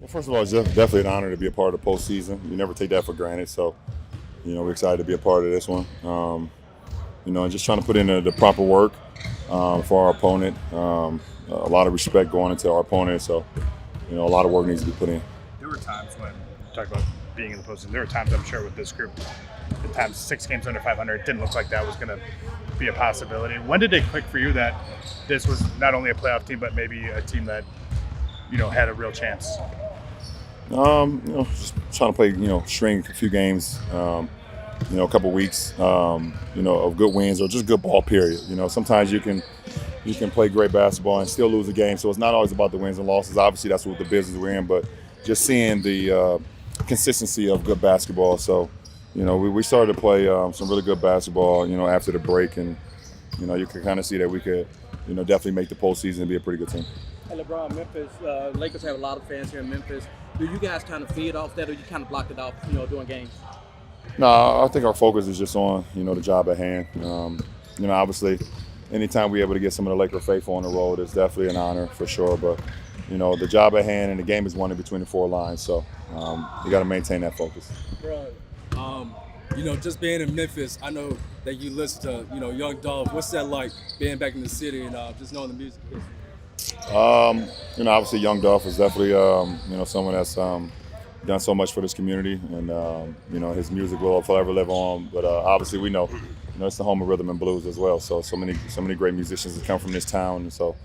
Well, first of all, it's definitely an honor to be a part of the postseason. You never take that for granted. So, we're excited to be a part of this one. And just trying to put in the proper work for our opponent. A lot of respect going into our opponent. So, a lot of work needs to be put in. There were times when you talk about being in the postseason. There were times I'm sure with this group, the times 6 games under 500, it didn't look like that was going to be a possibility. When did it click for you that this was not only a playoff team, but maybe a team that had a real chance? Just trying to play, string a few games, a couple weeks, of good wins or just good ball. Period. Sometimes you can play great basketball and still lose a game. So it's not always about the wins and losses. Obviously, that's what the business we're in. But just seeing the consistency of good basketball. So, we started to play some really good basketball, after the break, and you can kind of see that we could, definitely make the postseason and be a pretty good team. Hey, Lebron, Memphis, Lakers have a lot of fans here in Memphis. Do you guys kind of feed off that, or you kind of block it off, during games? No, I think our focus is just on, the job at hand. Obviously, anytime we're able to get some of the Laker faithful on the road, it's definitely an honor for sure. But, the job at hand and the game is won in between the four lines. So you got to maintain that focus. Bro, just being in Memphis, I know that you listen to, Young Dolph. What's that like being back in the city and just knowing the music? Obviously, Young Dolph is definitely, someone that's done so much for this community, and his music will forever live on. But obviously, we know, it's the home of rhythm and blues as well. So many great musicians that come from this town, and so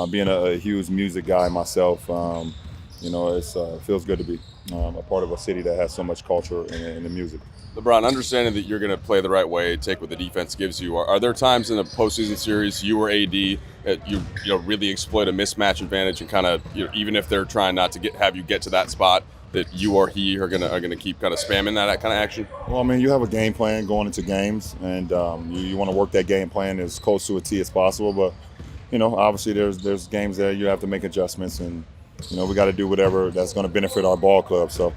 being a huge music guy myself, it feels good to be a part of a city that has so much culture in the music. LeBron, understanding that you're going to play the right way, take what the defense gives you, are there times in the postseason series you or AD that you really exploit a mismatch advantage and kind of, even if they're trying not to have you get to that spot, that you or he are gonna keep kind of spamming that kind of action? Well, you have a game plan going into games, and you want to work that game plan as close to a T as possible. But obviously there's games that you have to make adjustments, and we got to do whatever that's going to benefit our ball club. So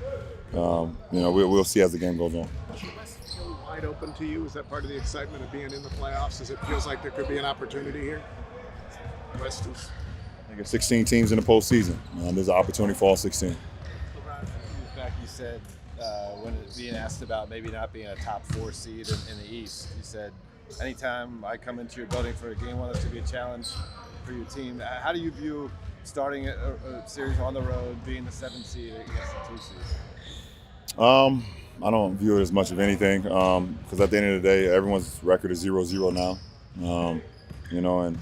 we'll see as the game goes on. Is the West still wide open to you? Is that part of the excitement of being in the playoffs? As it feels like there could be an opportunity here? The West is. I think it's 16 teams in the postseason. There's an opportunity for all 16. Back, you said when being asked about maybe not being a top 4 seed in the East, you said, anytime I come into your building for a game one, it's going to be a challenge for your team. How do you view starting a series on the road, being the 7th seed against the 2 seeds? I don't view it as much of anything because at the end of the day, everyone's record is 0-0 now. And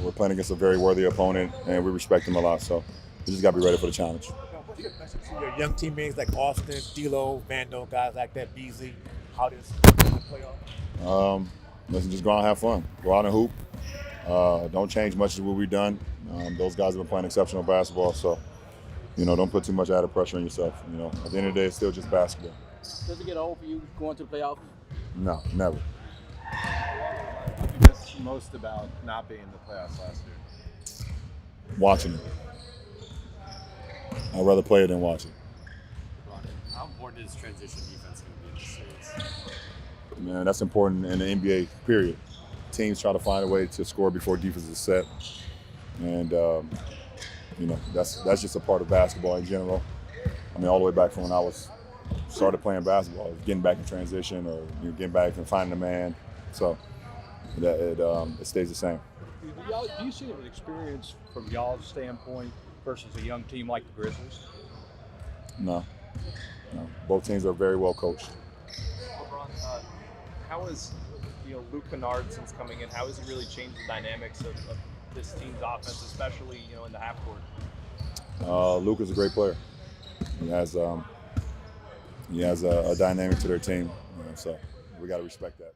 we're playing against a very worthy opponent, and we respect them a lot. So we just got to be ready for the challenge. What's your message to your young teammates like Austin, D'Lo, Vando, guys like that, Beasley? How this playoff? Listen, just go out and have fun. Go out and hoop. Don't change much of what we've done. Those guys have been playing exceptional basketball, so don't put too much added pressure on yourself. At the end of the day, it's still just basketball. Does it get old for you going to the playoffs? No, never. What did you miss most about not being in the playoffs last year? Watching it. I'd rather play it than watch it. How important is transition defense going to be in this series? Man, that's important in the NBA, period. Teams try to find a way to score before defense is set. And, that's just a part of basketball in general. All the way back from when I started playing basketball, getting back in transition or getting back and finding a man. So it stays the same. Do you see an experience from y'all's standpoint versus a young team like the Grizzlies? No. Both teams are very well coached. LeBron, how is Luke Kennard since coming in? How has he really changed the dynamics of this team's offense, especially in the half court? Luke is a great player. He has a dynamic to their team, so we got to respect that.